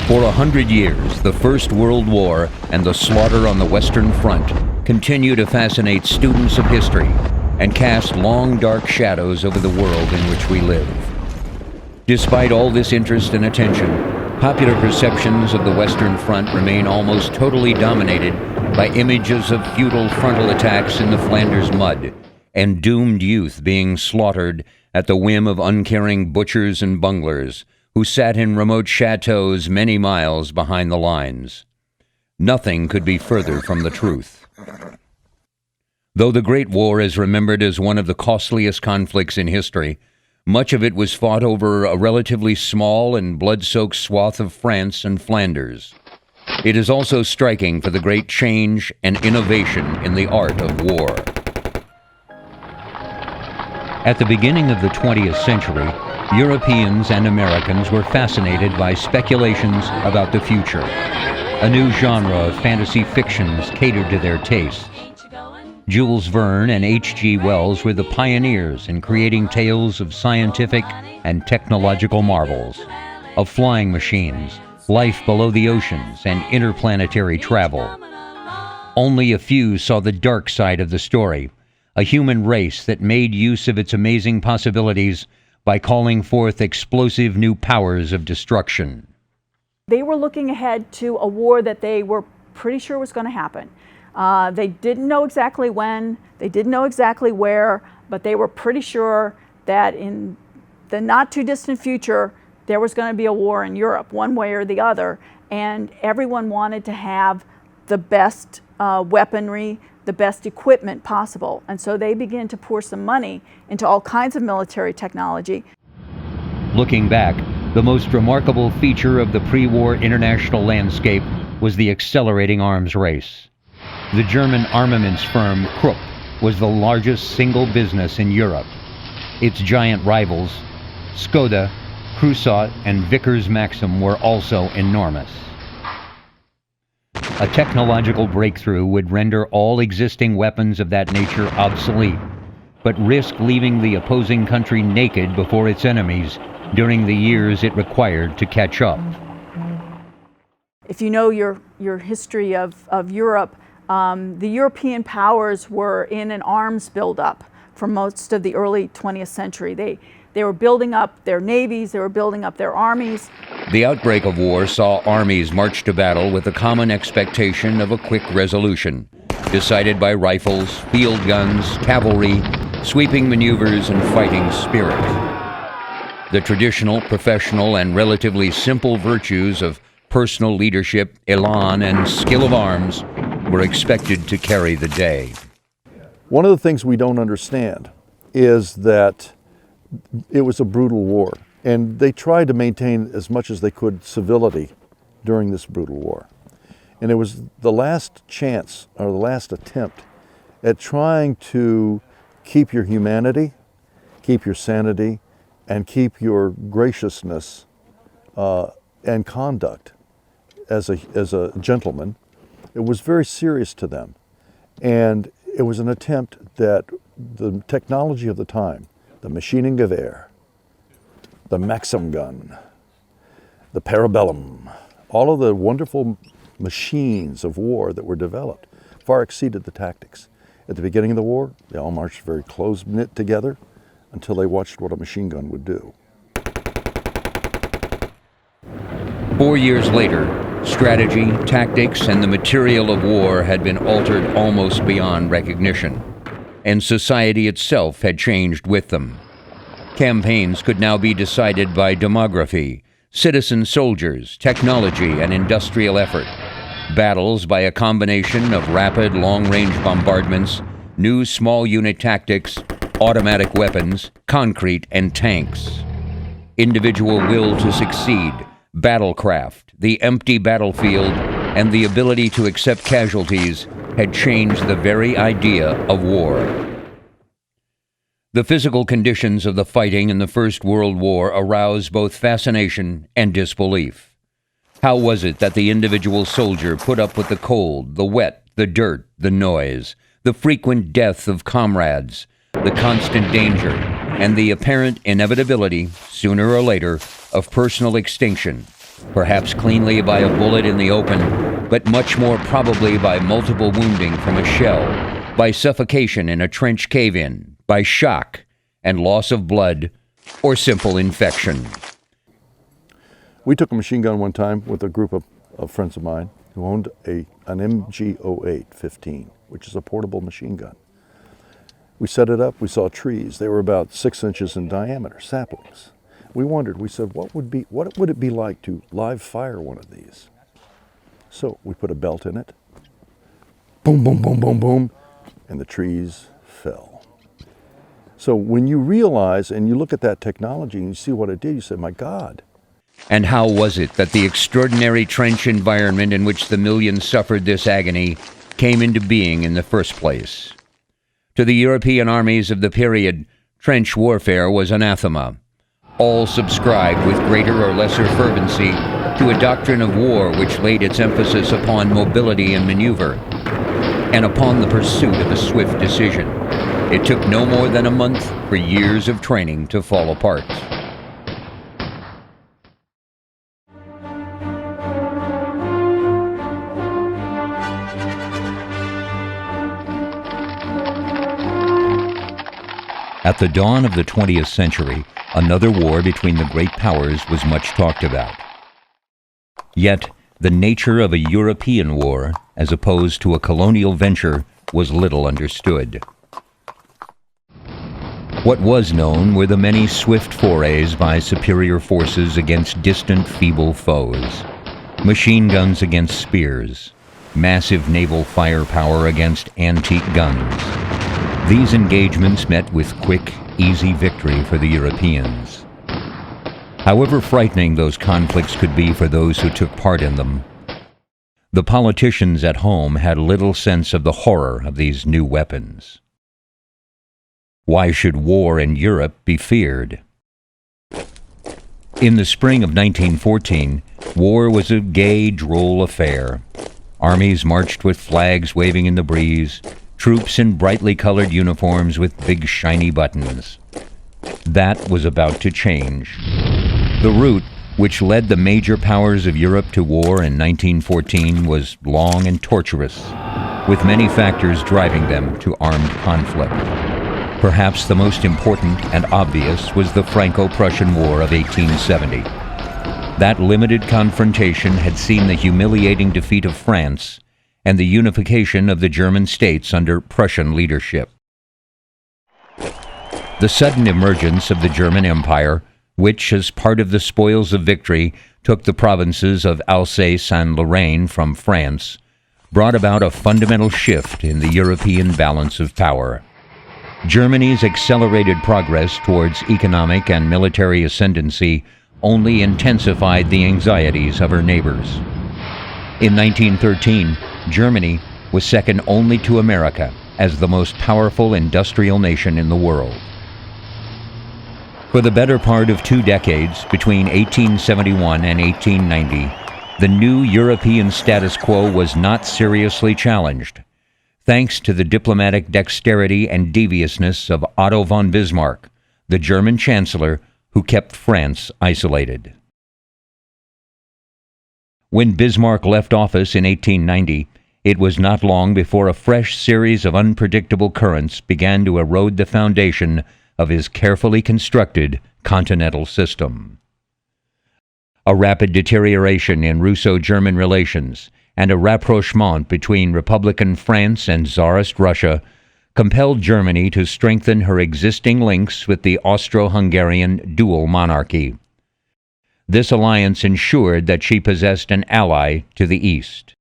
For 100 years, the First World War and the slaughter on the Western Front continue to fascinate students of history and cast long, dark shadows over the world in which we live. Despite all this interest and attention, popular perceptions of the Western Front remain almost totally dominated by images of futile frontal attacks in the Flanders mud and doomed youth being slaughtered at the whim of uncaring butchers and bunglers who sat in remote chateaus many miles behind the lines. Nothing could be further from the truth. Though the Great War is remembered as one of the costliest conflicts in history, much of it was fought over a relatively small and blood-soaked swath of France and Flanders. It is also striking for the great change and innovation in the art of war. At the beginning of the 20th century, Europeans and Americans were fascinated by speculations about the future. A new genre of fantasy fictions catered to their tastes. Jules Verne and H.G. Wells were the pioneers in creating tales of scientific and technological marvels, of flying machines, life below the oceans, and interplanetary travel. Only a few saw the dark side of the story, a human race that made use of its amazing possibilities by calling forth explosive new powers of destruction. They were looking ahead to a war that they were pretty sure was going to happen. They didn't know exactly when, they didn't know exactly where, but they were pretty sure that in the not too distant future, there was going to be a war in Europe, one way or the other, and everyone wanted to have the best weaponry, the best equipment possible. And so they began to pour some money into all kinds of military technology. Looking back, the most remarkable feature of the pre-war international landscape was the accelerating arms race. The German armaments firm Krupp was the largest single business in Europe. Its giant rivals, Skoda, Creusot, and Vickers Maxim, were also enormous. A technological breakthrough would render all existing weapons of that nature obsolete, but risk leaving the opposing country naked before its enemies during the years it required to catch up. If you know your history of Europe, the European powers were in an arms buildup for most of the early 20th century. They were building up their navies, they were building up their armies. The outbreak of war saw armies march to battle with the common expectation of a quick resolution, decided by rifles, field guns, cavalry, sweeping maneuvers, and fighting spirit. The traditional, professional, and relatively simple virtues of personal leadership, Élan, and skill of arms were expected to carry the day. One of the things we don't understand is that it was a brutal war, and they tried to maintain as much as they could civility during this brutal war. And it was the last chance, or the last attempt, at trying to keep your humanity, keep your sanity, and keep your graciousness and conduct as a gentleman. It was very serious to them. And it was an attempt that the technology of the time, the machining gewehr, the Maxim gun, the parabellum, all of the wonderful machines of war that were developed far exceeded the tactics. At the beginning of the war, they all marched very close-knit together until they watched what a machine gun would do. 4 years later, strategy, tactics, and the material of war had been altered almost beyond recognition, and society itself had changed with them. Campaigns could now be decided by demography, citizen soldiers, technology, and industrial effort. Battles by a combination of rapid, long-range bombardments, new small unit tactics, automatic weapons, concrete, and tanks. Individual will to succeed, battlecraft, the empty battlefield, and the ability to accept casualties had changed the very idea of war. The physical conditions of the fighting in the First World War aroused both fascination and disbelief. How was it that the individual soldier put up with the cold, the wet, the dirt, the noise, the frequent death of comrades, the constant danger, and the apparent inevitability, sooner or later, of personal extinction, perhaps cleanly by a bullet in the open, but much more probably by multiple wounding from a shell, by suffocation in a trench cave-in, by shock and loss of blood, or simple infection. We took a machine gun one time with a group of friends of mine who owned an MG08-15, which is a portable machine gun. We set it up, we saw trees. They were about 6 inches in diameter, saplings. We wondered, we said, what would it be like to live fire one of these? So we put a belt in it, boom, boom, boom, boom, boom, and the trees fell. So when you realize and you look at that technology and you see what it did, you say, my God. And how was it that the extraordinary trench environment in which the millions suffered this agony came into being in the first place? To the European armies of the period, trench warfare was anathema. All subscribed with greater or lesser fervency to a doctrine of war which laid its emphasis upon mobility and maneuver, and upon the pursuit of a swift decision. It took no more than a month for years of training to fall apart. At the dawn of the 20th century, another war between the great powers was much talked about. Yet, the nature of a European war, as opposed to a colonial venture, was little understood. What was known were the many swift forays by superior forces against distant, feeble foes, machine guns against spears, massive naval firepower against antique guns. These engagements met with quick, easy victory for the Europeans. However frightening those conflicts could be for those who took part in them, the politicians at home had little sense of the horror of these new weapons. Why should war in Europe be feared? In the spring of 1914, war was a gay, droll affair. Armies marched with flags waving in the breeze, troops in brightly colored uniforms with big shiny buttons. That was about to change. The route which led the major powers of Europe to war in 1914 was long and tortuous, with many factors driving them to armed conflict. Perhaps the most important and obvious was the Franco Prussian War of 1870. That limited confrontation had seen the humiliating defeat of France and the unification of the German states under Prussian leadership. The sudden emergence of the German Empire, which, as part of the spoils of victory, took the provinces of Alsace and Lorraine from France, brought about a fundamental shift in the European balance of power. Germany's accelerated progress towards economic and military ascendancy only intensified the anxieties of her neighbors. In 1913, Germany was second only to America as the most powerful industrial nation in the world. For the better part of 2 decades, between 1871 and 1890, the new European status quo was not seriously challenged, thanks to the diplomatic dexterity and deviousness of Otto von Bismarck, the German chancellor who kept France isolated. When Bismarck left office in 1890, it was not long before a fresh series of unpredictable currents began to erode the foundation of his carefully constructed continental system. A rapid deterioration in Russo-German relations and a rapprochement between Republican France and Tsarist Russia compelled Germany to strengthen her existing links with the Austro-Hungarian dual monarchy. This alliance ensured that she possessed an ally to the east.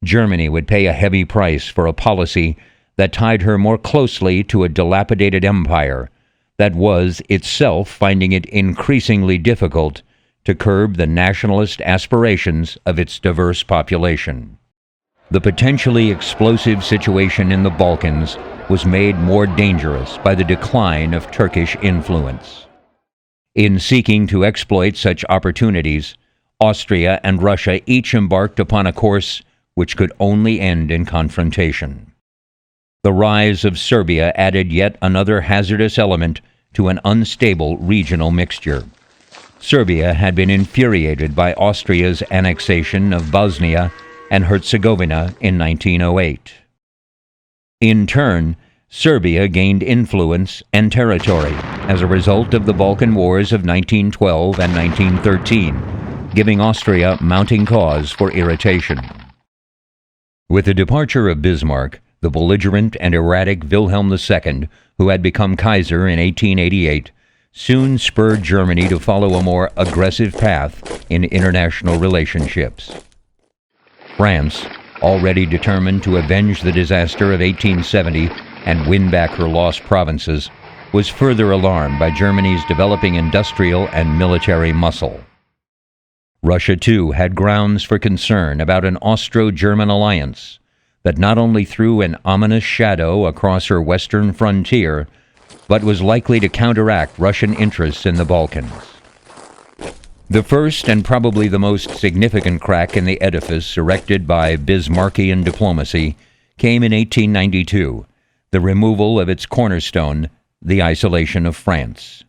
Germany would pay a heavy price for a policy that tied her more closely to a dilapidated empire that was itself finding it increasingly difficult to curb the nationalist aspirations of its diverse population. The potentially explosive situation in the Balkans was made more dangerous by the decline of Turkish influence. In seeking to exploit such opportunities, Austria and Russia each embarked upon a course which could only end in confrontation. The rise of Serbia added yet another hazardous element to an unstable regional mixture. Serbia had been infuriated by Austria's annexation of Bosnia and Herzegovina in 1908. In turn, Serbia gained influence and territory as a result of the Balkan Wars of 1912 and 1913, giving Austria mounting cause for irritation. With the departure of Bismarck, the belligerent and erratic Wilhelm II, who had become Kaiser in 1888, soon spurred Germany to follow a more aggressive path in international relationships. France, already determined to avenge the disaster of 1870 and win back her lost provinces, was further alarmed by Germany's developing industrial and military muscle. Russia, too, had grounds for concern about an Austro-German alliance that not only threw an ominous shadow across her western frontier, but was likely to counteract Russian interests in the Balkans. The first and probably the most significant crack in the edifice erected by Bismarckian diplomacy came in 1892, the removal of its cornerstone, the isolation of France.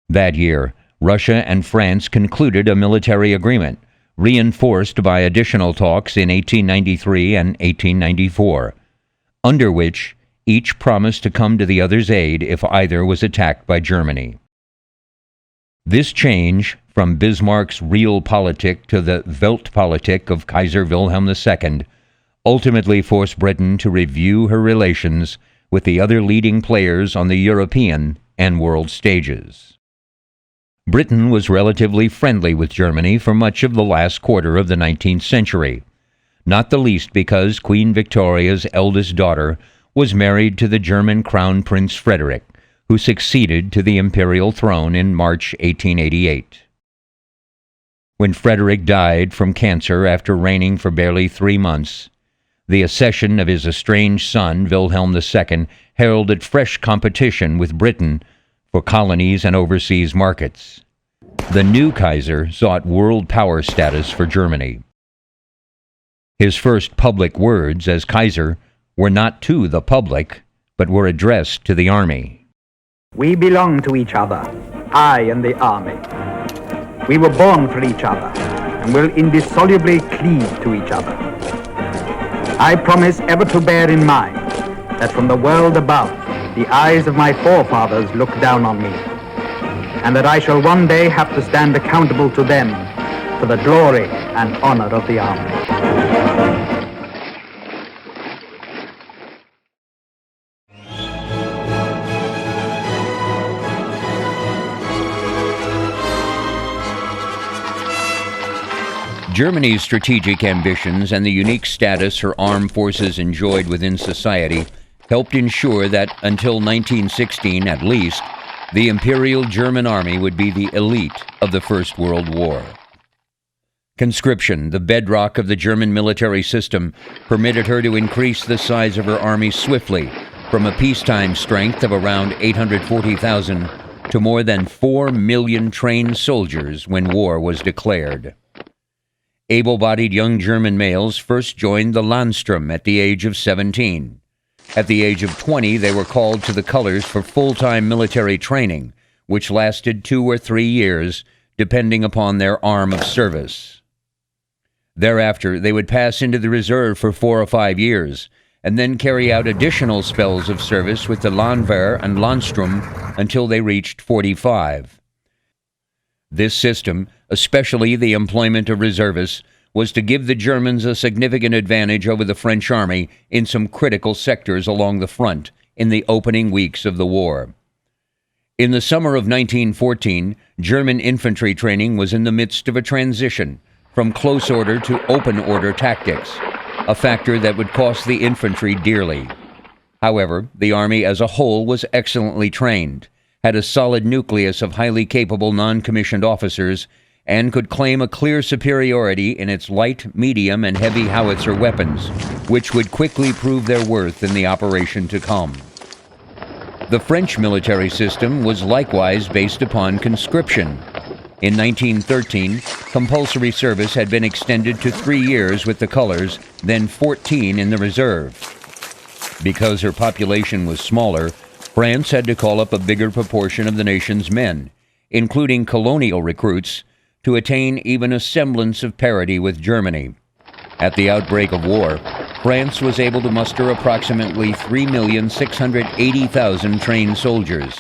That year, Russia and France concluded a military agreement, reinforced by additional talks in 1893 and 1894, under which each promised to come to the other's aid if either was attacked by Germany. This change from Bismarck's realpolitik to the Weltpolitik of Kaiser Wilhelm II ultimately forced Britain to review her relations with the other leading players on the European and world stages. Britain was relatively friendly with Germany for much of the last quarter of the 19th century, not the least because Queen Victoria's eldest daughter was married to the German Crown Prince Frederick, who succeeded to the imperial throne in March 1888. When Frederick died from cancer after reigning for barely 3 months, the accession of his estranged son, Wilhelm II, heralded fresh competition with Britain for colonies and overseas markets. The new Kaiser sought world power status for Germany. His first public words as Kaiser were not to the public, but were addressed to the army. We belong to each other, I and the army. We were born for each other and will indissolubly cleave to each other. I promise ever to bear in mind that from the world above, the eyes of my forefathers look down on me, and that I shall one day have to stand accountable to them for the glory and honor of the army. Germany's strategic ambitions and the unique status her armed forces enjoyed within society helped ensure that, until 1916 at least, the Imperial German Army would be the elite of the First World War. Conscription, the bedrock of the German military system, permitted her to increase the size of her army swiftly, from a peacetime strength of around 840,000 to more than 4 million trained soldiers when war was declared. Able-bodied young German males first joined the Landsturm at the age of 17. At the age of 20, they were called to the colors for full-time military training, which lasted 2 or 3 years, depending upon their arm of service. Thereafter, they would pass into the reserve for 4 or 5 years, and then carry out additional spells of service with the Landwehr and Landsturm until they reached 45. This system, especially the employment of reservists, was to give the Germans a significant advantage over the French army in some critical sectors along the front in the opening weeks of the war. In the summer of 1914, German infantry training was in the midst of a transition from close order to open order tactics, a factor that would cost the infantry dearly. However, the army as a whole was excellently trained, had a solid nucleus of highly capable non-commissioned officers, and could claim a clear superiority in its light, medium, and heavy howitzer weapons, which would quickly prove their worth in the operation to come. The French military system was likewise based upon conscription. In 1913, compulsory service had been extended to 3 years with the colors, then 14 in the reserve. Because her population was smaller, France had to call up a bigger proportion of the nation's men, including colonial recruits, to attain even a semblance of parity with Germany. At the outbreak of war, France was able to muster approximately 3,680,000 trained soldiers,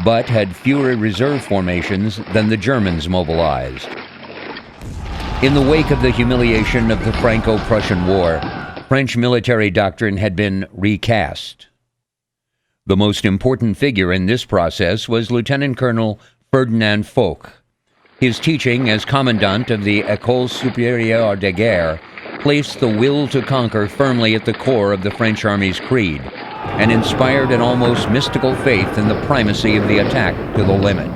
but had fewer reserve formations than the Germans mobilized. In the wake of the humiliation of the Franco Prussian War, French military doctrine had been recast. The most important figure in this process was Lieutenant Colonel Ferdinand Foch. His teaching as commandant of the École Supérieure de Guerre placed the will to conquer firmly at the core of the French army's creed, and inspired an almost mystical faith in the primacy of the attack to the limit.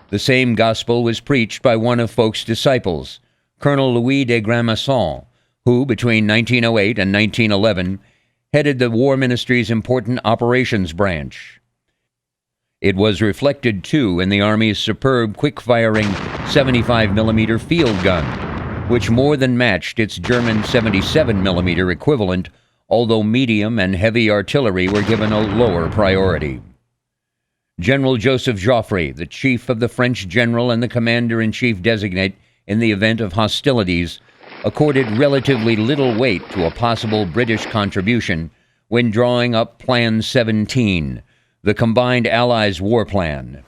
The same gospel was preached by one of Foch's disciples, Colonel Louis de Grandmaison, who, between 1908 and 1911, headed the War Ministry's important operations branch. It was reflected, too, in the Army's superb quick-firing 75mm field gun, which more than matched its German 77mm equivalent, although medium and heavy artillery were given a lower priority. General Joseph Joffre, the chief of the French general and the commander-in-chief designate in the event of hostilities, accorded relatively little weight to a possible British contribution when drawing up Plan 17, the combined Allies' war plan.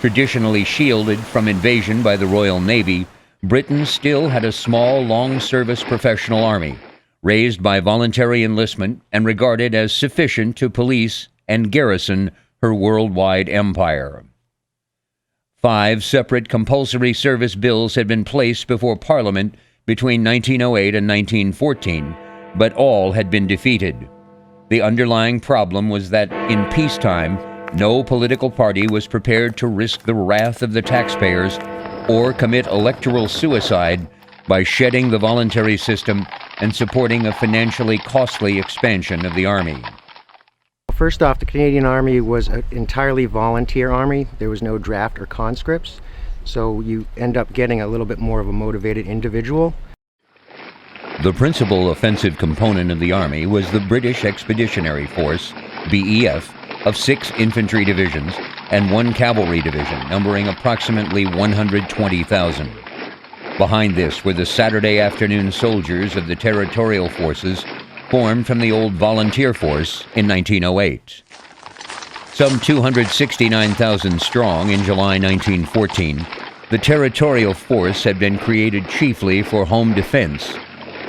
Traditionally shielded from invasion by the Royal Navy, Britain still had a small, long-service professional army, raised by voluntary enlistment and regarded as sufficient to police and garrison her worldwide empire. 5 separate compulsory service bills had been placed before Parliament between 1908 and 1914, but all had been defeated. The underlying problem was that in peacetime, no political party was prepared to risk the wrath of the taxpayers or commit electoral suicide by shedding the voluntary system and supporting a financially costly expansion of the Army. First off, the Canadian Army was an entirely volunteer army. There was no draft or conscripts, so you end up getting a little bit more of a motivated individual. The principal offensive component of the Army was the British Expeditionary Force, BEF, of 6 infantry divisions and 1 cavalry division, numbering approximately 120,000. Behind this were the Saturday afternoon soldiers of the territorial forces formed from the old volunteer force in 1908. Some 269,000 strong in July 1914, the territorial force had been created chiefly for home defense,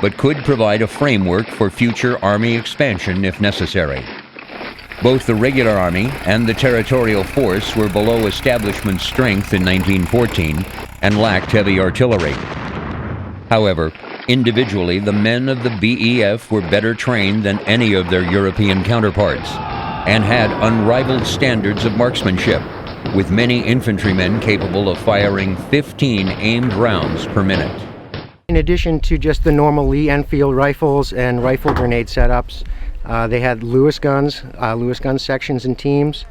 but could provide a framework for future Army expansion if necessary. Both the regular Army and the territorial force were below establishment strength in 1914 and lacked heavy artillery. However, individually, the men of the BEF were better trained than any of their European counterparts and had unrivaled standards of marksmanship, with many infantrymen capable of firing 15 aimed rounds per minute. In addition to just the normal Lee Enfield rifles and rifle grenade setups, they had Lewis gun sections and teams.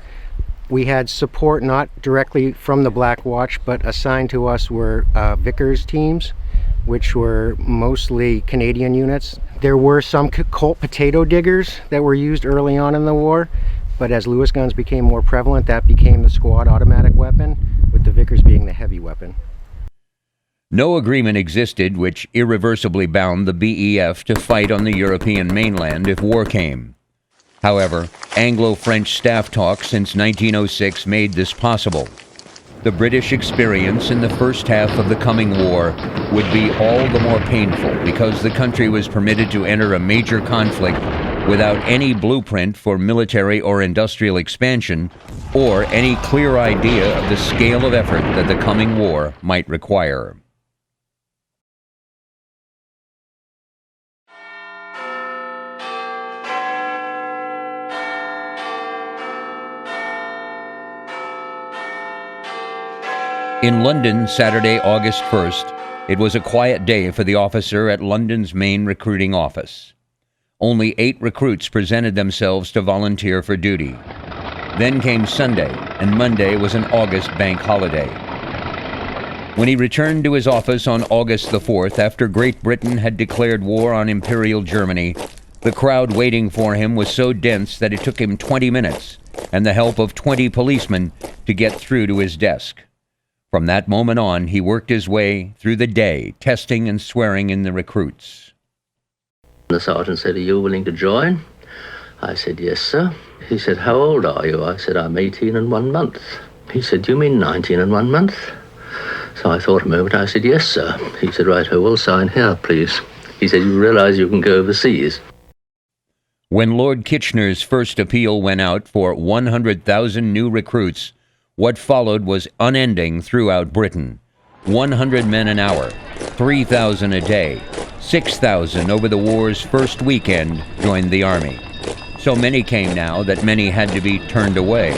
We had support not directly from the Black Watch, but assigned to us were Vickers teams, which were mostly Canadian units. There were some Colt potato diggers that were used early on in the war, but as Lewis guns became more prevalent, that became the squad automatic weapon, with the Vickers being the heavy weapon. No agreement existed which irreversibly bound the BEF to fight on the European mainland if war came. However, Anglo-French staff talks since 1906 made this possible. The British experience in the first half of the coming war would be all the more painful because the country was permitted to enter a major conflict without any blueprint for military or industrial expansion or any clear idea of the scale of effort that the coming war might require. In London, Saturday, August 1st, it was a quiet day for the officer at London's main recruiting office. Only 8 recruits presented themselves to volunteer for duty. Then came Sunday, and Monday was an August bank holiday. When he returned to his office on August the 4th, after Great Britain had declared war on Imperial Germany, the crowd waiting for him was so dense that it took him 20 minutes, and the help of 20 policemen to get through to his desk. From that moment on, he worked his way through the day, testing and swearing in the recruits. The sergeant said, "Are you willing to join?" I said, "Yes, sir." He said, "How old are you?" I said, "I'm 18 and 1 month." He said, "Do you mean 19 and 1 month?" So I thought a moment. I said, "Yes, sir." He said, "Right, well, sign here, please." He said, "You realize you can go overseas." When Lord Kitchener's first appeal went out for 100,000 new recruits, what followed was unending throughout Britain. 100 men an hour, 3,000 a day, 6,000 over the war's first weekend joined the army. So many came now that many had to be turned away.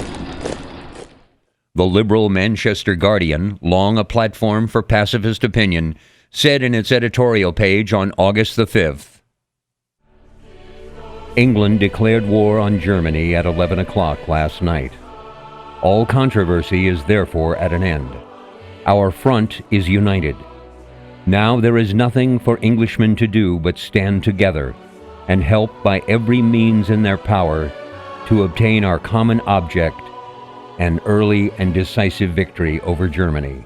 The liberal Manchester Guardian, long a platform for pacifist opinion, said in its editorial page on August the 5th, England declared war on Germany at 11 o'clock last night. All controversy is therefore at an end. Our front is united. Now there is nothing for Englishmen to do but stand together and help by every means in their power to obtain our common object, an early and decisive victory over Germany.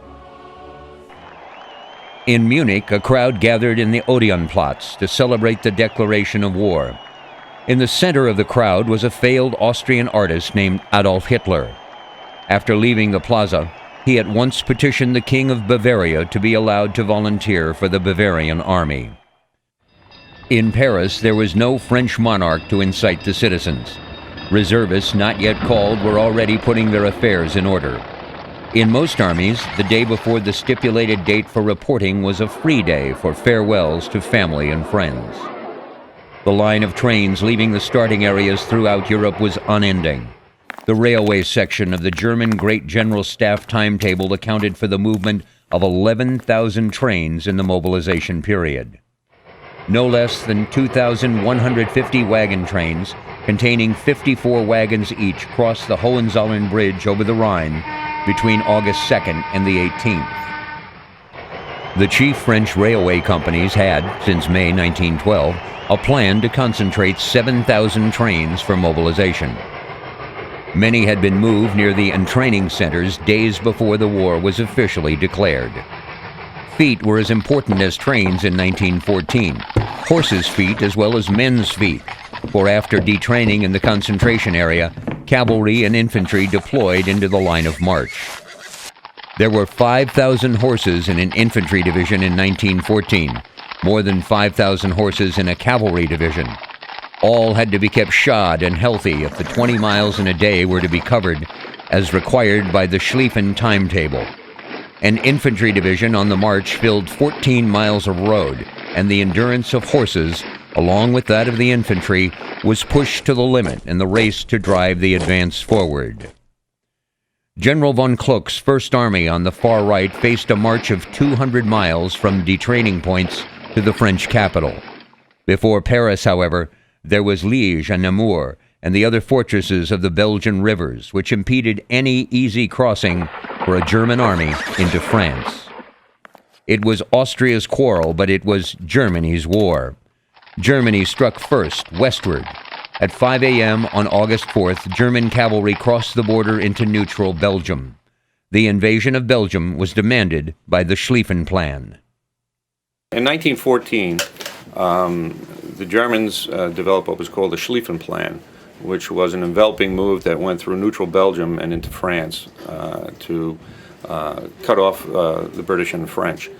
In Munich, a crowd gathered in the Odeonplatz to celebrate the declaration of war. In the center of the crowd was a failed Austrian artist named Adolf Hitler. After leaving the plaza, he at once petitioned the King of Bavaria to be allowed to volunteer for the Bavarian army. In Paris, there was no French monarch to incite the citizens. Reservists not yet called were already putting their affairs in order. In most armies, the day before the stipulated date for reporting was a free day for farewells to family and friends. The line of trains leaving the starting areas throughout Europe was unending. The railway section of the German Great General Staff timetable accounted for the movement of 11,000 trains in the mobilization period. No less than 2,150 wagon trains, containing 54 wagons each, crossed the Hohenzollern Bridge over the Rhine between August 2nd and the 18th. The chief French railway companies had, since May 1912, a plan to concentrate 7,000 trains for mobilization. Many had been moved near the entraining centers days before the war was officially declared. Feet were as important as trains in 1914, horses' feet as well as men's feet, for after detraining in the concentration area, cavalry and infantry deployed into the line of march. There were 5,000 horses in an infantry division in 1914, more than 5,000 horses in a cavalry division. All had to be kept shod and healthy if the 20 miles in a day were to be covered, as required by the Schlieffen timetable. An infantry division on the march filled 14 miles of road, and the endurance of horses, along with that of the infantry, was pushed to the limit in the race to drive the advance forward. General von Kluck's First Army on the far right faced a march of 200 miles from detraining points to the French capital. Before Paris, however, there was Liège and Namur and the other fortresses of the Belgian rivers, which impeded any easy crossing for a German army into France. It was Austria's quarrel, but it was Germany's war. Germany struck first, westward. At 5 a.m. on August 4th, German cavalry crossed the border into neutral Belgium. The invasion of Belgium was demanded by the Schlieffen Plan. In 1914, the Germans developed what was called the Schlieffen Plan, which was an enveloping move that went through neutral Belgium and into France to cut off the British and the French.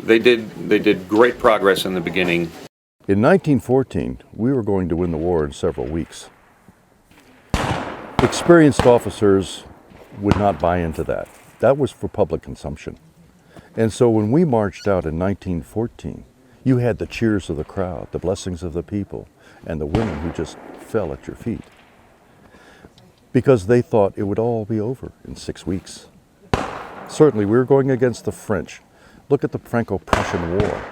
They did great progress in the beginning. In 1914, we were going to win the war in several weeks. Experienced officers would not buy into that. That was for public consumption. And so when we marched out in 1914, you had the cheers of the crowd, the blessings of the people, and the women who just fell at your feet. Because they thought it would all be over in 6 weeks. Certainly, we were going against the French. Look at the Franco Prussian War.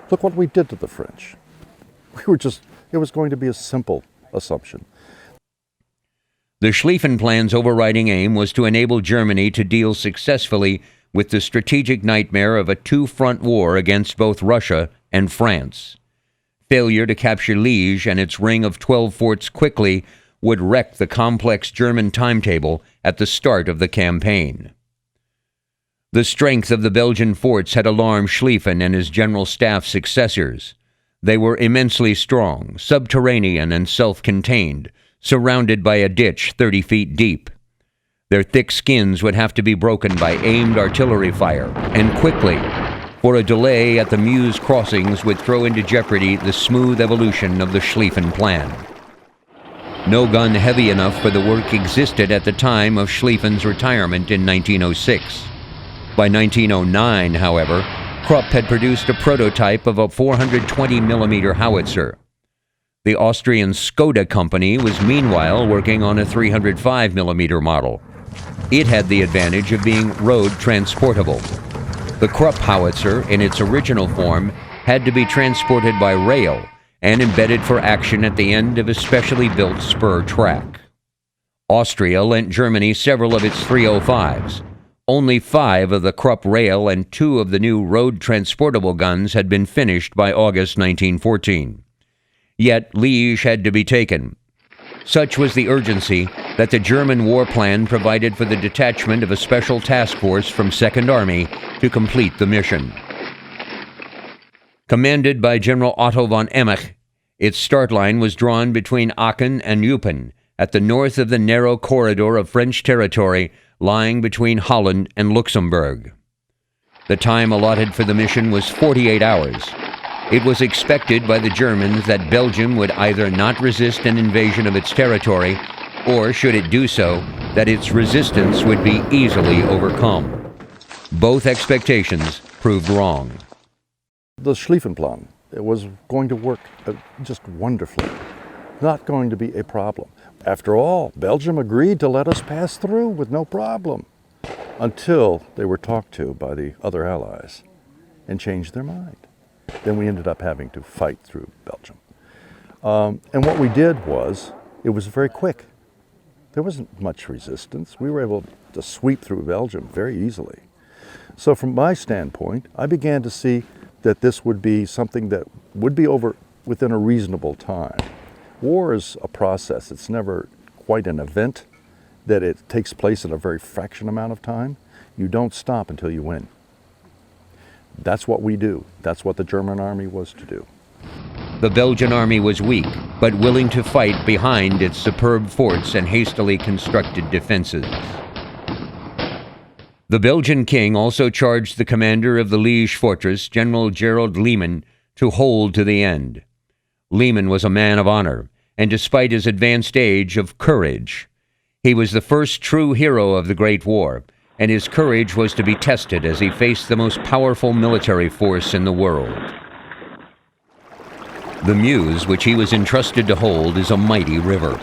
Look what we did to the French. It was going to be a simple assumption. The Schlieffen Plan's overriding aim was to enable Germany to deal successfully with the strategic nightmare of a two-front war against both Russia and France. Failure to capture Liège and its ring of 12 forts quickly would wreck the complex German timetable at the start of the campaign. The strength of the Belgian forts had alarmed Schlieffen and his general staff successors. They were immensely strong, subterranean and self-contained, surrounded by a ditch 30 feet deep. Their thick skins would have to be broken by aimed artillery fire, and quickly, for a delay at the Meuse crossings would throw into jeopardy the smooth evolution of the Schlieffen Plan. No gun heavy enough for the work existed at the time of Schlieffen's retirement in 1906. By 1909, however, Krupp had produced a prototype of a 420mm howitzer. The Austrian Skoda company was meanwhile working on a 305mm model. It had the advantage of being road transportable. The Krupp howitzer, in its original form, had to be transported by rail and embedded for action at the end of a specially built spur track. Austria lent Germany several of its 305s. Only 5 of the Krupp rail and 2 of the new road transportable guns had been finished by August 1914. Yet Liège had to be taken. Such was the urgency that the German war plan provided for the detachment of a special task force from Second Army to complete the mission. Commanded by General Otto von Emmich, its start line was drawn between Aachen and Eupen, at the north of the narrow corridor of French territory lying between Holland and Luxembourg. The time allotted for the mission was 48 hours. It was expected by the Germans that Belgium would either not resist an invasion of its territory, or, should it do so, that its resistance would be easily overcome. Both expectations proved wrong. The Schlieffen Plan, it was going to work just wonderfully. Not going to be a problem. After all, Belgium agreed to let us pass through with no problem, until they were talked to by the other allies and changed their mind. Then we ended up having to fight through Belgium. And what we did was, it was very quick. There wasn't much resistance. We were able to sweep through Belgium very easily. So from my standpoint, I began to see that this would be something that would be over within a reasonable time. War is a process. It's never quite an event that it takes place in a very fraction amount of time. You don't stop until you win. That's what we do. That's what the German army was to do. The Belgian army was weak, but willing to fight behind its superb forts and hastily constructed defenses. The Belgian king also charged the commander of the Liège fortress, General Gerald Lehmann, to hold to the end. Lehmann was a man of honor, and despite his advanced age, of courage. He was the first true hero of the Great War, and his courage was to be tested as he faced the most powerful military force in the world. The Meuse, which he was entrusted to hold, is a mighty river.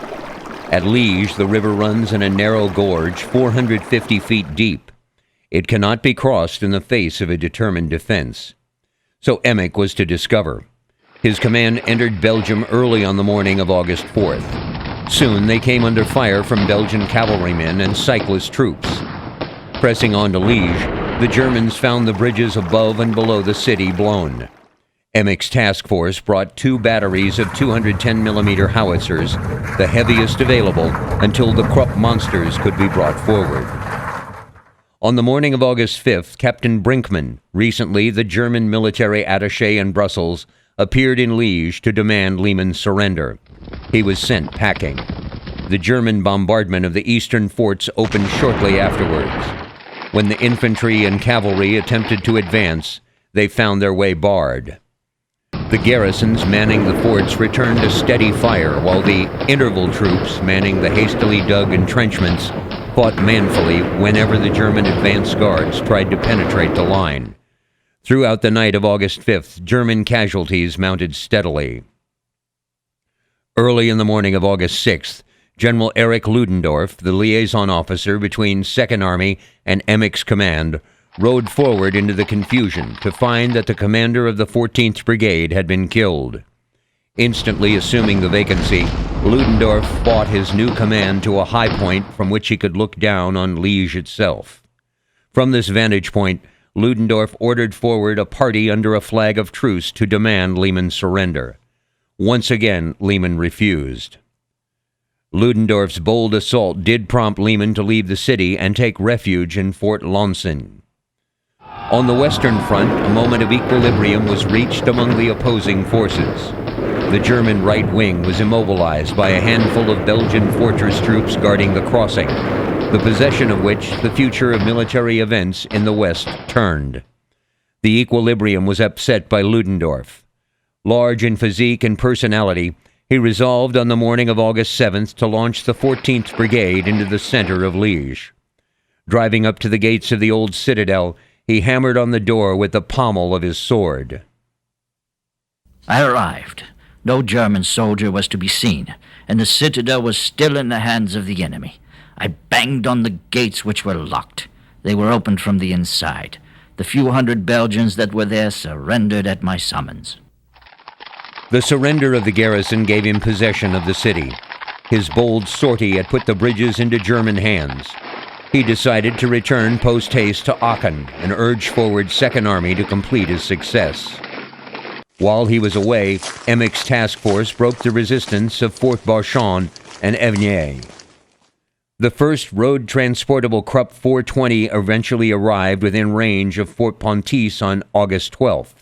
At Liège, the river runs in a narrow gorge 450 feet deep. It cannot be crossed in the face of a determined defense. So Emmich was to discover. His command entered Belgium early on the morning of August 4th. Soon they came under fire from Belgian cavalrymen and cyclist troops. Pressing on to Liège, the Germans found the bridges above and below the city blown. Emmich's task force brought 2 batteries of 210mm howitzers, the heaviest available, until the Krupp monsters could be brought forward. On the morning of August 5th, Captain Brinkmann, recently the German military attaché in Brussels, appeared in Liège to demand Lehmann's surrender. He was sent packing. The German bombardment of the eastern forts opened shortly afterwards. When the infantry and cavalry attempted to advance, they found their way barred. The garrisons manning the forts returned a steady fire, while the interval troops manning the hastily dug entrenchments fought manfully whenever the German advance guards tried to penetrate the line. Throughout the night of August 5th, German casualties mounted steadily. Early in the morning of August 6th, General Erich Ludendorff, the liaison officer between Second Army and Emmich's command, rode forward into the confusion to find that the commander of the 14th Brigade had been killed. Instantly assuming the vacancy, Ludendorff fought his new command to a high point from which he could look down on Liège itself. From this vantage point, Ludendorff ordered forward a party under a flag of truce to demand Lehmann's surrender. Once again, Lehmann refused. Ludendorff's bold assault did prompt Lehman to leave the city and take refuge in Fort Lonsin. On the Western Front, a moment of equilibrium was reached among the opposing forces. The German right wing was immobilized by a handful of Belgian fortress troops guarding the crossing, the possession of which the future of military events in the West turned. The equilibrium was upset by Ludendorff. Large in physique and personality, he resolved on the morning of August 7th to launch the 14th Brigade into the center of Liège. Driving up to the gates of the old citadel, he hammered on the door with the pommel of his sword. I arrived. No German soldier was to be seen, and the citadel was still in the hands of the enemy. I banged on the gates, which were locked. They were opened from the inside. The few hundred Belgians that were there surrendered at my summons. The surrender of the garrison gave him possession of the city. His bold sortie had put the bridges into German hands. He decided to return post-haste to Aachen and urge forward Second Army to complete his success. While he was away, Emmech's task force broke the resistance of Fort Barchon and Evnier. The first road-transportable Krupp 420 eventually arrived within range of Fort Pontis on August 12th.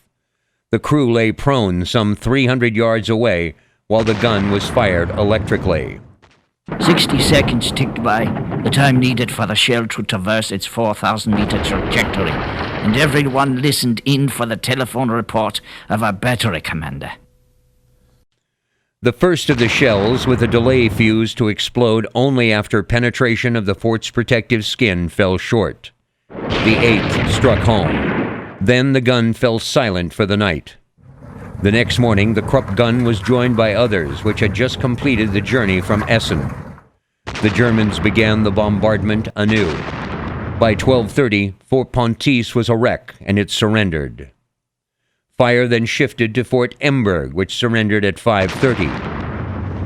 The crew lay prone some 300 yards away while the gun was fired electrically. 60 seconds ticked by, the time needed for the shell to traverse its 4,000-meter trajectory, and everyone listened in for the telephone report of our battery commander. The first of the shells, with a delay fuse to explode only after penetration of the fort's protective skin, fell short. The eighth struck home. Then the gun fell silent for the night. The next morning, the Krupp gun was joined by others, which had just completed the journey from Essen. The Germans began the bombardment anew. By 12:30, Fort Pontis was a wreck, and it surrendered. Fire then shifted to Fort Emberg, which surrendered at 5:30.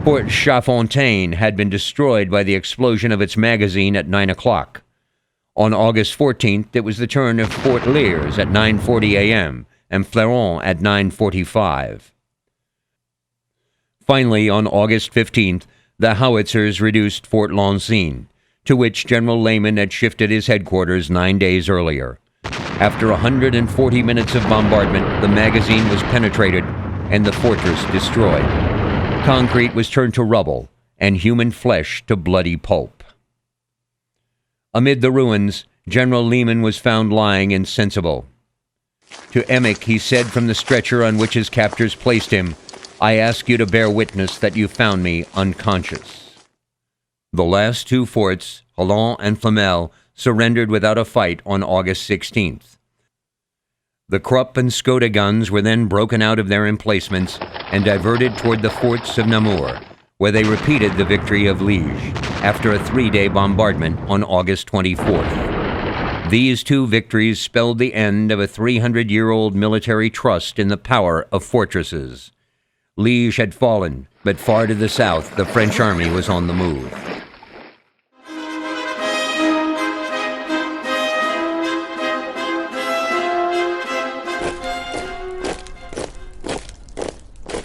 Fort Chafontaine had been destroyed by the explosion of its magazine at 9 o'clock. On August 14th, it was the turn of Fort Liers at 9:40 a.m., and Fleron at 9:45. Finally, on August 15th, the howitzers reduced Fort Lonsin, to which General Lehman had shifted his headquarters 9 days earlier. After 140 minutes of bombardment, the magazine was penetrated and the fortress destroyed. Concrete was turned to rubble and human flesh to bloody pulp. Amid the ruins, General Lehman was found lying insensible. To Emmech, he said from the stretcher on which his captors placed him, "I ask you to bear witness that you found me unconscious." The last two forts, Élan and Flamel, surrendered without a fight on August 16th. The Krupp and Skoda guns were then broken out of their emplacements and diverted toward the forts of Namur, where they repeated the victory of Liège after a 3-day bombardment on August 24th. These two victories spelled the end of a 300-year-old military trust in the power of fortresses. Liège had fallen, but far to the south, the French army was on the move.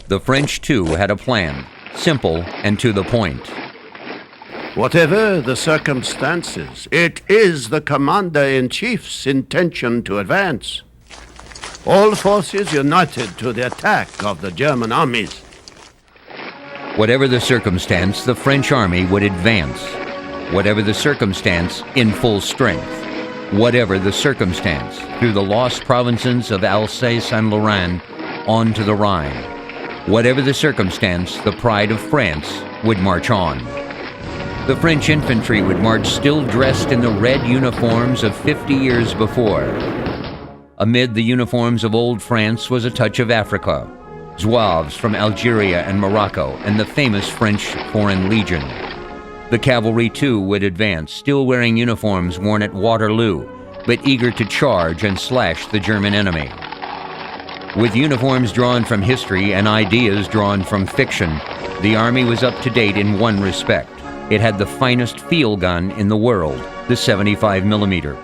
The French, too, had a plan, simple and to the point. Whatever the circumstances, it is the Commander-in-Chief's intention to advance. All forces united to the attack of the German armies. Whatever the circumstance, the French army would advance. Whatever the circumstance, in full strength. Whatever the circumstance, through the lost provinces of Alsace and Lorraine, on to the Rhine. Whatever the circumstance, the pride of France would march on. The French infantry would march still dressed in the red uniforms of 50 years before. Amid the uniforms of old France was a touch of Africa, Zouaves from Algeria and Morocco, and the famous French Foreign Legion. The cavalry, too, would advance, still wearing uniforms worn at Waterloo, but eager to charge and slash the German enemy. With uniforms drawn from history and ideas drawn from fiction, the army was up to date in one respect. It had the finest field gun in the world, the 75mm.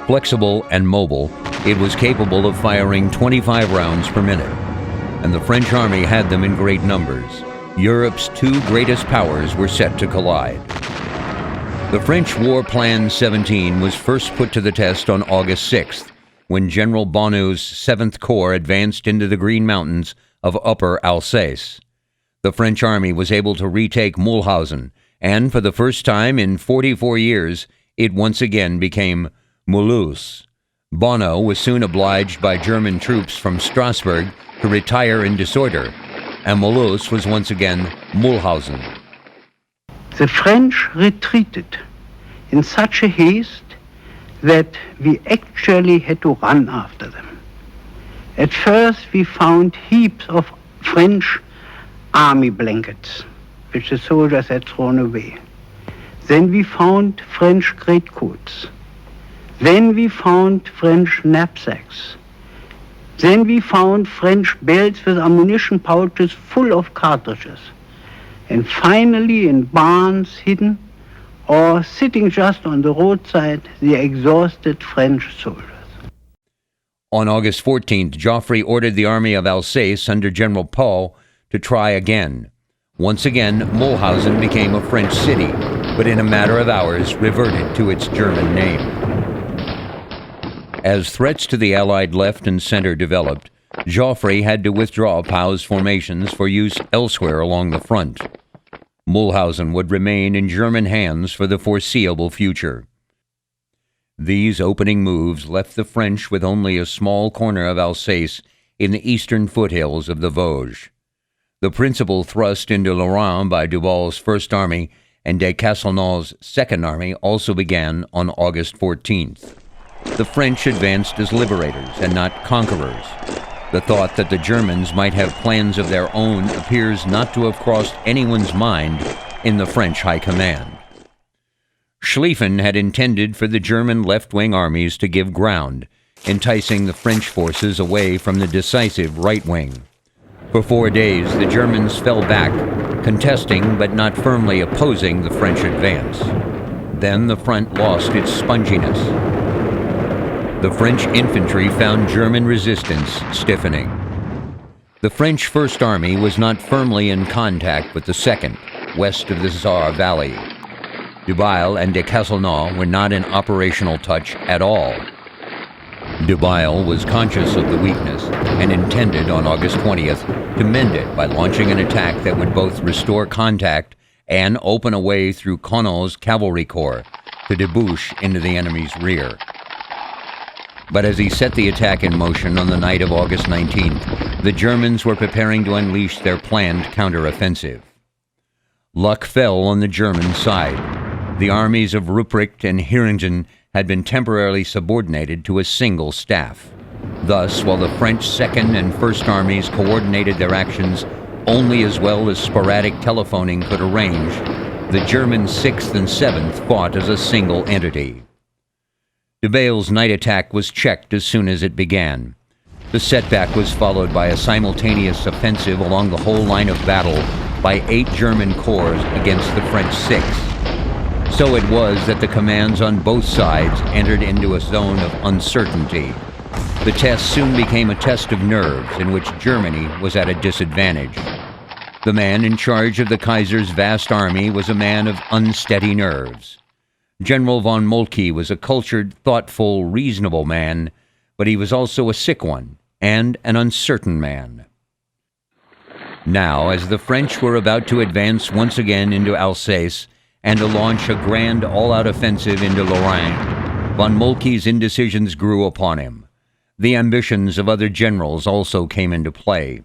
Flexible and mobile, it was capable of firing 25 rounds per minute, and the French army had them in great numbers. Europe's two greatest powers were set to collide. The French War Plan 17 was first put to the test on August 6th, when General Bonneu's 7th Corps advanced into the Green Mountains of Upper Alsace. The French army was able to retake Mulhausen, and for the first time in 44 years, it once again became Mulhouse. Bonneau was soon obliged by German troops from Strasbourg to retire in disorder, and Mulhouse was once again Mulhausen. The French retreated in such a haste that we actually had to run after them. At first we found heaps of French army blankets, which the soldiers had thrown away. Then we found French greatcoats. Then we found French knapsacks. Then we found French belts with ammunition pouches full of cartridges. And finally, in barns hidden or sitting just on the roadside, the exhausted French soldiers. On August 14th, Joffre ordered the army of Alsace under General Paul to try again. Once again, Mulhausen became a French city, but in a matter of hours reverted to its German name. As threats to the Allied left and center developed, Joffre had to withdraw Pau's formations for use elsewhere along the front. Mulhausen would remain in German hands for the foreseeable future. These opening moves left the French with only a small corner of Alsace in the eastern foothills of the Vosges. The principal thrust into Lorraine by Duval's First Army and de Castelnaud's Second Army also began on August 14th. The French advanced as liberators and not conquerors. The thought that the Germans might have plans of their own appears not to have crossed anyone's mind in the French High Command. Schlieffen had intended for the German left-wing armies to give ground, enticing the French forces away from the decisive right wing. For 4 days, the Germans fell back, contesting but not firmly opposing the French advance. Then the front lost its sponginess. The French infantry found German resistance stiffening. The French First Army was not firmly in contact with the Second, west of the Saar Valley. Duval and de Castelnau were not in operational touch at all. Duval was conscious of the weakness and intended on August 20th to mend it by launching an attack that would both restore contact and open a way through Conneau's cavalry corps to debouch into the enemy's rear. But as he set the attack in motion on the night of August 19th, the Germans were preparing to unleash their planned counteroffensive. Luck fell on the German side. The armies of Ruprecht and Hieringen had been temporarily subordinated to a single staff. Thus, while the French Second and First Armies coordinated their actions only as well as sporadic telephoning could arrange, the German 6th and 7th fought as a single entity. Duval's night attack was checked as soon as it began. The setback was followed by a simultaneous offensive along the whole line of battle by 8 German corps against the French 6. So it was that the commands on both sides entered into a zone of uncertainty. The test soon became a test of nerves in which Germany was at a disadvantage. The man in charge of the Kaiser's vast army was a man of unsteady nerves. General von Moltke was a cultured, thoughtful, reasonable man, but he was also a sick one and an uncertain man. Now, as the French were about to advance once again into Alsace and to launch a grand all-out offensive into Lorraine, von Moltke's indecisions grew upon him. The ambitions of other generals also came into play.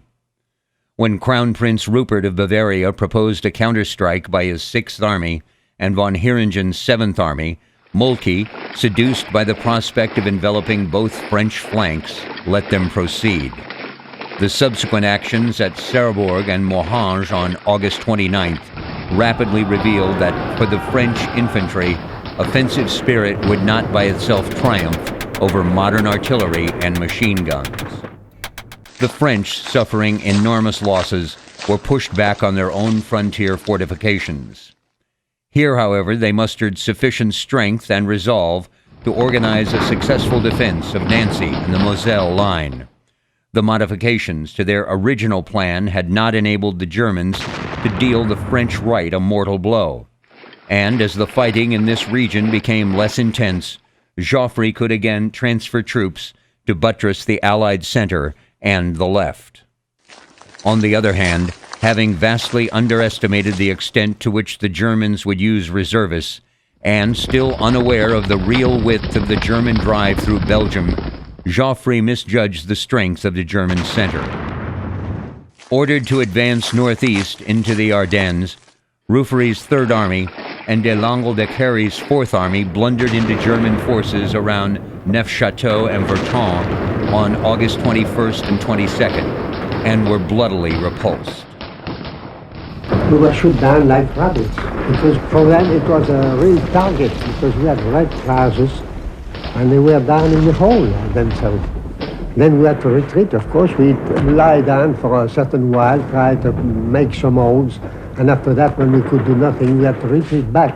When Crown Prince Rupert of Bavaria proposed a counterstrike by his 6th Army and von Hieringen's 7th Army, Moltke, seduced by the prospect of enveloping both French flanks, let them proceed. The subsequent actions at Cherbourg and Morhange on August 29th rapidly revealed that for the French infantry, offensive spirit would not by itself triumph over modern artillery and machine guns. The French, suffering enormous losses, were pushed back on their own frontier fortifications. Here, however, they mustered sufficient strength and resolve to organize a successful defense of Nancy and the Moselle line. The modifications to their original plan had not enabled the Germans to deal the French right a mortal blow. And as the fighting in this region became less intense, Joffre could again transfer troops to buttress the Allied center and the left. On the other hand, having vastly underestimated the extent to which the Germans would use reservists, and still unaware of the real width of the German drive through Belgium, Joffre misjudged the strength of the German center. Ordered to advance northeast into the Ardennes, Ruffey's Third Army and de Langle-de-Cary's Fourth Army blundered into German forces around Neufchâteau and Virton on August 21st and 22nd, and were bloodily repulsed. We were shot down like rabbits, because for them it was a real target, because we had red trousers, and they were down in the hole themselves. Then we had to retreat, of course. We lie down for a certain while, try to make some holes, and after that, when we could do nothing, we had to retreat back.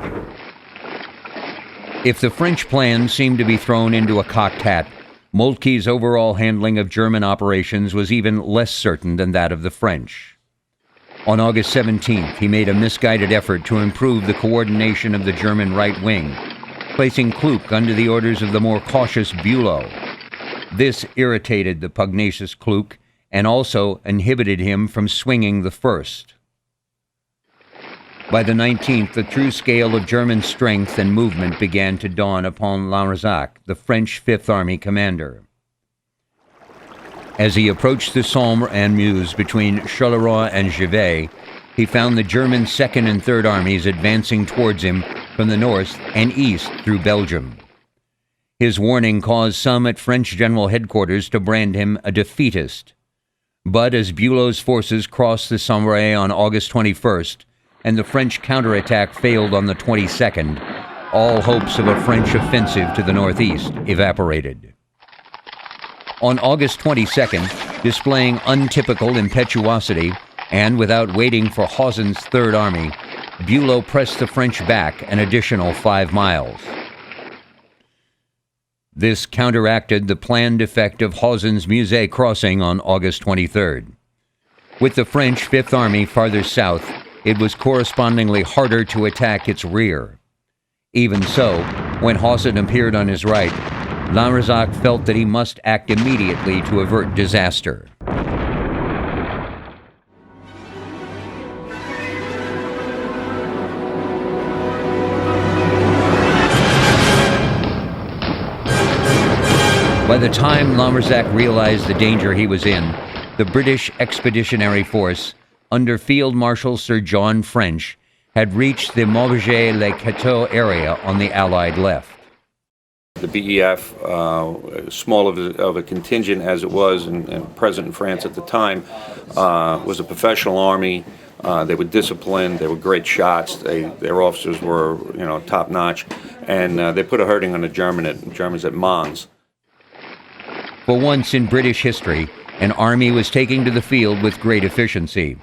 If the French plan seemed to be thrown into a cocked hat, Moltke's overall handling of German operations was even less certain than that of the French. On August 17th, he made a misguided effort to improve the coordination of the German right wing, placing Kluck under the orders of the more cautious Bülow. This irritated the pugnacious Kluck and also inhibited him from swinging the first. By the 19th, the true scale of German strength and movement began to dawn upon Lanrezac, the French Fifth Army commander. As he approached the Sambre and Meuse between Charleroi and Givet, he found the German Second and Third Armies advancing towards him from the north and east through Belgium. His warning caused some at French General Headquarters to brand him a defeatist. But as Bülow's forces crossed the Sambre on August 21st, and the French counterattack failed on the 22nd, all hopes of a French offensive to the northeast evaporated. On August 22nd, displaying untypical impetuosity, and without waiting for Hausen's Third Army, Bülow pressed the French back an additional 5 miles. This counteracted the planned effect of Hausen's Meuse crossing on August 23rd. With the French Fifth Army farther south, it was correspondingly harder to attack its rear. Even so, when Hausen appeared on his right, Lanrezac felt that he must act immediately to avert disaster. By the time Lanrezac realized the danger he was in, the British Expeditionary Force, under Field Marshal Sir John French, had reached the Maubeuge-les-Cateaux area on the Allied left. The BEF, small of a contingent as it was and present in France at the time, was a professional army. They were disciplined. They were great shots. Their officers were, top-notch, and they put a hurting on the Germans at Mons. For once in British history, an army was taking to the field with great efficiency.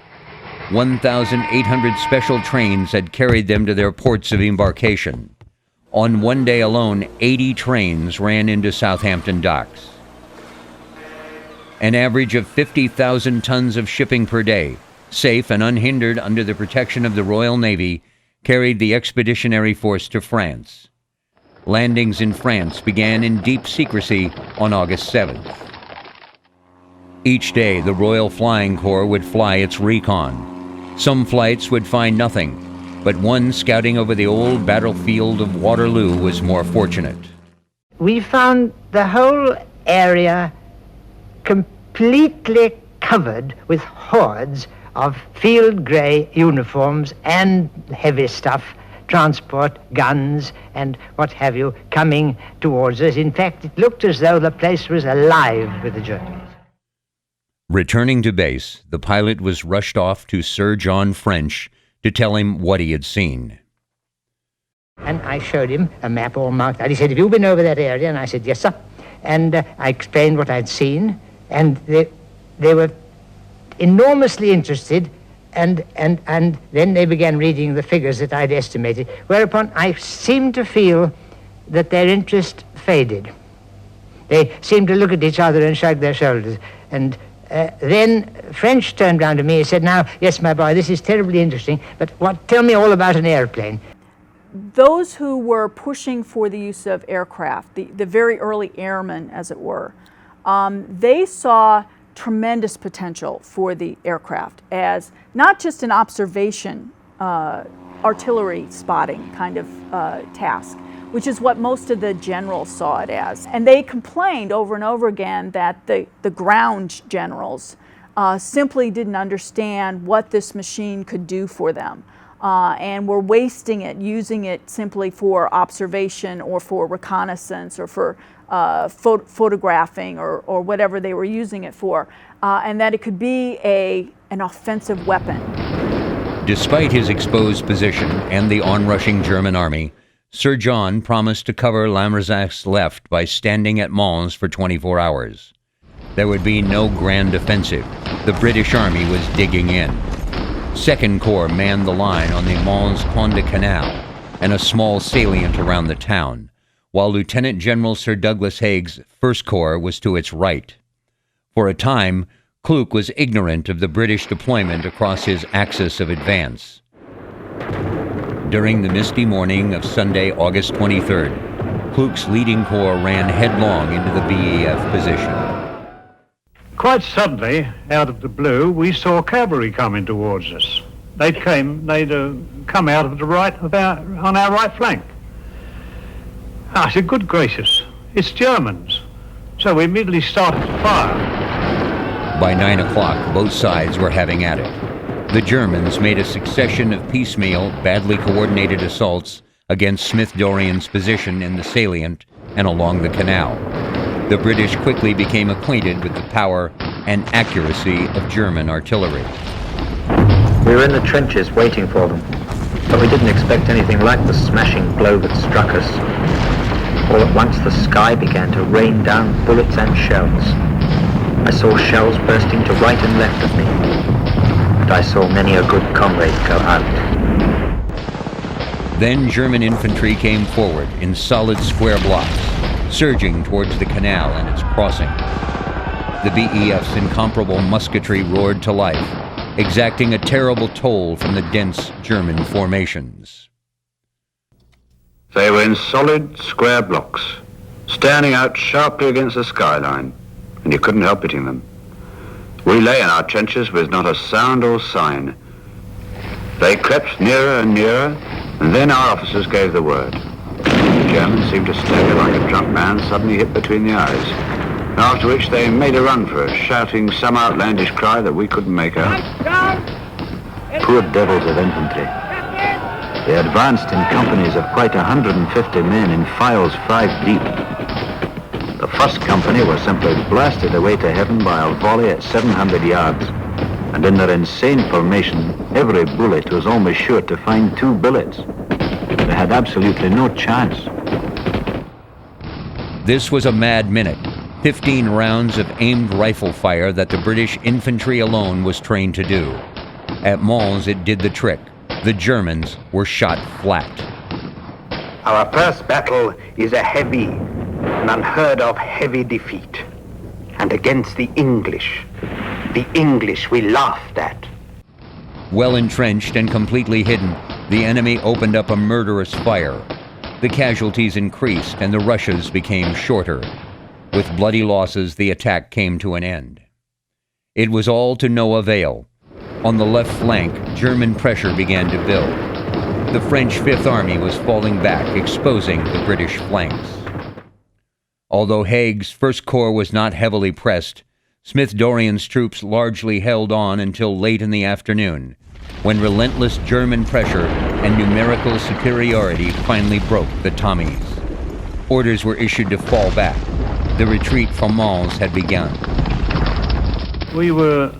1,800 special trains had carried them to their ports of embarkation. On one day alone, 80 trains ran into Southampton docks. An average of 50,000 tons of shipping per day, safe and unhindered under the protection of the Royal Navy, carried the Expeditionary Force to France. Landings in France began in deep secrecy on August 7th. Each day, the Royal Flying Corps would fly its recon. Some flights would find nothing, but one scouting over the old battlefield of Waterloo was more fortunate. We found the whole area completely covered with hordes of field grey uniforms and heavy stuff, transport, guns, and what have you, coming towards us. In fact, it looked as though the place was alive with the Germans. Returning to base, the pilot was rushed off to Sir John French to tell him what he had seen. And I showed him a map all marked out. He said, "Have you been over that area?" And I said, "Yes, sir." And I explained what I'd seen, and they were enormously interested, and then they began reading the figures that I'd estimated, whereupon I seemed to feel that their interest faded. They seemed to look at each other and shrug their shoulders, and then French turned round to me and said, now, yes, my boy, this is terribly interesting, but tell me all about an airplane. Those who were pushing for the use of aircraft, the very early airmen, as it were, they saw tremendous potential for the aircraft as not just an observation, artillery spotting kind of task, which is what most of the generals saw it as. And they complained over and over again that the ground generals simply didn't understand what this machine could do for them. And were wasting it, using it simply for observation or for reconnaissance or for photographing or whatever they were using it for, and that it could be an offensive weapon. Despite his exposed position and the onrushing German army, Sir John promised to cover Lamberzac's left by standing at Mons for 24 hours. There would be no grand offensive. The British army was digging in. Second Corps manned the line on the Mons-Conde Canal and a small salient around the town, while Lieutenant General Sir Douglas Haig's First Corps was to its right. For a time, Kluck was ignorant of the British deployment across his axis of advance. During the misty morning of Sunday, August 23rd, Kluck's leading corps ran headlong into the BEF position. Quite suddenly, out of the blue, we saw cavalry coming towards us. They'd come out of the right on our right flank. I said, good gracious, it's Germans. So we immediately started to fire. By 9 o'clock, both sides were having at it. The Germans made a succession of piecemeal, badly coordinated assaults against Smith-Dorrien's position in the salient and along the canal. The British quickly became acquainted with the power and accuracy of German artillery. We were in the trenches waiting for them, but we didn't expect anything like the smashing blow that struck us. All at once the sky began to rain down bullets and shells. I saw shells bursting to right and left of me, and I saw many a good comrade go out. Then German infantry came forward in solid square blocks, surging towards the canal and its crossing. The BEF's incomparable musketry roared to life, exacting a terrible toll from the dense German formations. They were in solid square blocks, standing out sharply against the skyline, and you couldn't help hitting them. We lay in our trenches with not a sound or sign. They crept nearer and nearer, and then our officers gave the word. The Germans seemed to stagger like a drunk man suddenly hit between the eyes, after which they made a run for us, shouting some outlandish cry that we couldn't make out. Poor devils of infantry. They advanced in companies of quite 150 men in files 5 deep. The first company were simply blasted away to heaven by a volley at 700 yards, and in their insane formation, every bullet was almost sure to find 2 billets. They had absolutely no chance. This was a mad minute, 15 rounds of aimed rifle fire that the British infantry alone was trained to do. At Mons, it did the trick. The Germans were shot flat. Our first battle is a heavy, an unheard of heavy defeat. And against the English we laughed at. Well entrenched and completely hidden, the enemy opened up a murderous fire. The casualties increased and the rushes became shorter. With bloody losses, the attack came to an end. It was all to no avail. On the left flank, German pressure began to build. The French Fifth Army was falling back, exposing the British flanks. Although Haig's First Corps was not heavily pressed, Smith-Dorrien's troops largely held on until late in the afternoon, when relentless German pressure and numerical superiority finally broke the Tommies. Orders were issued to fall back. The retreat from Mons had begun. We were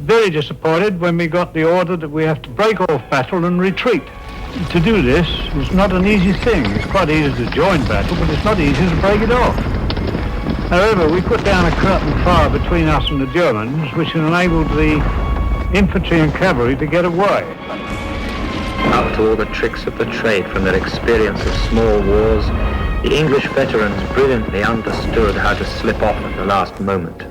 very disappointed when we got the order that we have to break off battle and retreat. To do this was not an easy thing. It's quite easy to join battle, but it's not easy to break it off. However, we put down a curtain fire between us and the Germans, which enabled the infantry and cavalry to get away. After all the tricks of the trade from their experience of small wars, the English veterans brilliantly understood how to slip off at the last moment.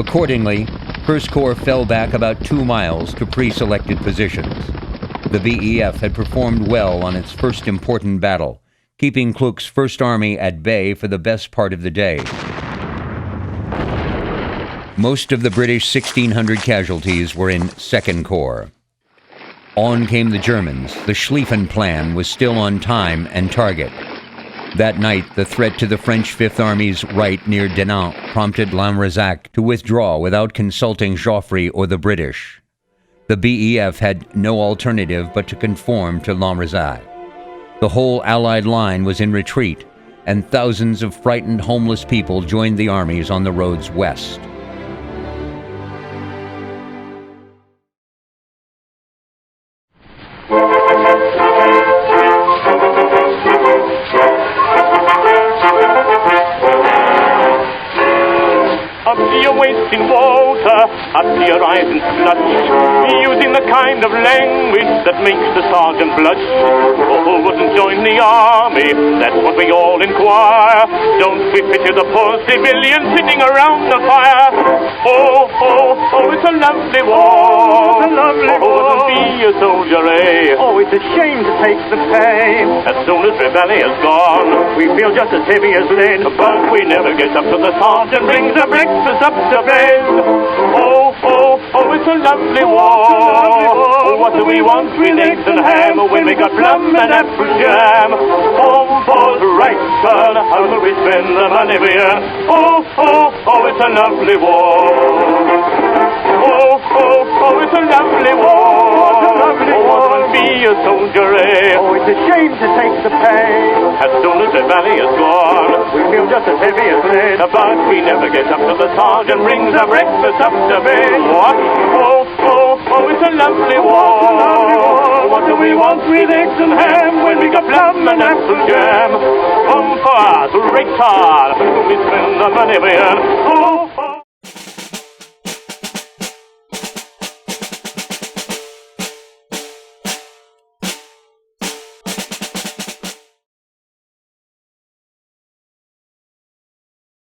Accordingly, 1st Corps fell back about 2 miles to pre-selected positions. The VEF had performed well on its first important battle, keeping Kluck's First Army at bay for the best part of the day. Most of the British 1,600 casualties were in 2nd Corps. On came the Germans. The Schlieffen Plan was still on time and target. That night, the threat to the French Fifth Army's right near Dinant prompted Lanrezac to withdraw without consulting Joffre or the British. The BEF had no alternative but to conform to Lanrezac. The whole Allied line was in retreat, and thousands of frightened homeless people joined the armies on the roads west. Up to your waist in water, up to your eyes in slush, using the kind of language that makes the sergeant blush. Oh, wouldn't join the army, that's what we all inquire. Don't we pity the poor civilians sitting around the fire? Oh, oh, oh, it's a lovely war. It's a lovely war. Wouldn't be a soldier, eh? Oh, it's a shame to take the pain. As soon as rebellion's gone, we feel just as heavy as lead, but we never get up to the sergeant brings the breakfast up to bed. Oh, oh, oh, it's a lovely war. Oh, what do we want? With eggs and ham, when we got plum and apple jam. Home falls right, son, how will we spend the money we earn? Oh, oh, oh, it's a lovely war. Oh, oh, oh, it's a lovely war. Oh, what will be a soldier, eh? Oh, it's a shame to take the pain. As soon as the valley is gone, we feel just as heavy as lead, but we never get up to the sergeant brings our breakfast up to bed. What? Oh, oh, oh, it's a lovely war. What do we want with eggs and ham when we got plum and apple jam? For us, retard, we spend the money we earn. Oh,